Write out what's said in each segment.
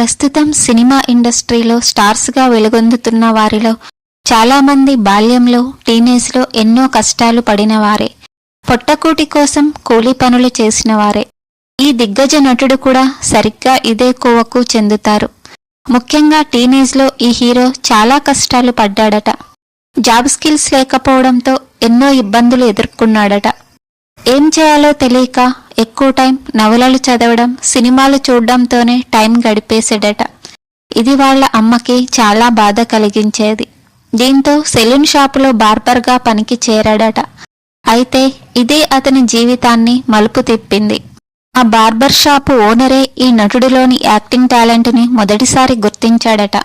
ప్రస్తుతం సినిమా ఇండస్ట్రీలో స్టార్స్గా వెలుగొందుతున్న వారిలో చాలామంది బాల్యంలో టీనేజ్లో ఎన్నో కష్టాలు పడినవారే, పొట్టకూటి కోసం కూలీ పనులు చేసినవారే. ఈ దిగ్గజ నటుడు కూడా సరిగ్గా ఇదే కోవకు చెందుతారు. ముఖ్యంగా టీనేజ్లో ఈ హీరో చాలా కష్టాలు పడ్డాడట. జాబ్ స్కిల్స్ లేకపోవడంతో ఎన్నో ఇబ్బందులు ఎదుర్కొన్నాడట. ఏం చేయాలో తెలియక ఎక్కువ టైం నవలలు చదవడం, సినిమాలు చూడడంతోనే టైం గడిపేసాడట. ఇది వాళ్ళ అమ్మకి చాలా బాధ కలిగించేది. దీంతో సెలూన్ షాపులో బార్బర్గా పనికి చేరాడట. అయితే ఇదే అతని జీవితాన్ని మలుపు తిప్పింది. ఆ బార్బర్ షాపు ఓనరే ఈ నటుడిలోని యాక్టింగ్ టాలెంట్ని మొదటిసారి గుర్తించాడట.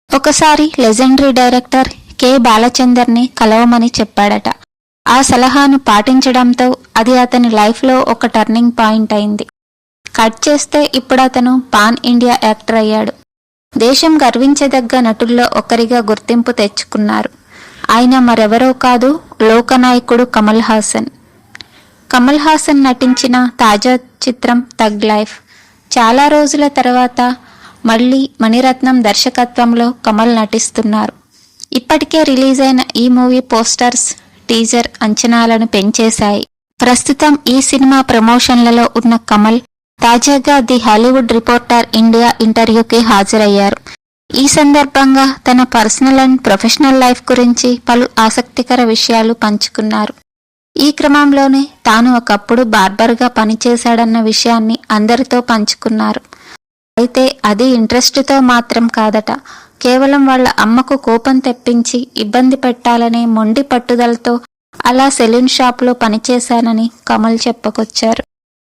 ఒకసారి లెజెండరీ డైరెక్టర్ కె బాలచందర్ని కలవమని చెప్పాడట. ఆ సలహాను పాటించడంతో అది అతని లైఫ్లో ఒక టర్నింగ్ పాయింట్ అయింది. కట్ చేస్తే ఇప్పుడు అతను పాన్ ఇండియా యాక్టర్ అయ్యాడు. దేశం గర్వించదగ్గ నటుల్లో ఒకరిగా గుర్తింపు తెచ్చుకున్నారు. ఆయన మరెవరో కాదు, లోకనాయకుడు కమల్ హాసన్. కమల్ హాసన్ నటించిన తాజా చిత్రం థగ్ లైఫ్. చాలా రోజుల తర్వాత మళ్ళీ మణిరత్నం దర్శకత్వంలో కమల్ నటిస్తున్నారు. ఇప్పటికే రిలీజ్ అయిన ఈ మూవీ పోస్టర్స్, టీజర్ అంచనాలను పెంచేశాయి. ప్రస్తుతం ఈ సినిమా ప్రమోషన్లలో ఉన్న కమల్ తాజాగా ది హాలీవుడ్ రిపోర్టర్ ఇండియా ఇంటర్వ్యూకి హాజరయ్యారు. ఈ సందర్భంగా తన పర్సనల్ అండ్ ప్రొఫెషనల్ లైఫ్ గురించి పలు ఆసక్తికర విషయాలు పంచుకున్నారు. ఈ క్రమంలోనే తాను ఒకప్పుడు బార్బర్గా పనిచేశాడన్న విషయాన్ని అందరితో పంచుకున్నారు. అయితే అది ఇంట్రెస్ట్తో మాత్రం కాదట. కేవలం వాళ్ళ అమ్మకు కోపం తెప్పించి ఇబ్బంది పెట్టాలనే మొండి పట్టుదలతో అలా సెలూన్ షాప్లో పనిచేశానని కమల్ చెప్పుకొచ్చారు.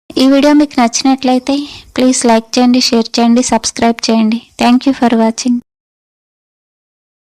ఈ వీడియో మీకు నచ్చినట్లయితే ప్లీజ్ లైక్ చేయండి, షేర్ చేయండి, సబ్స్క్రైబ్ చేయండి. Thank you for watching.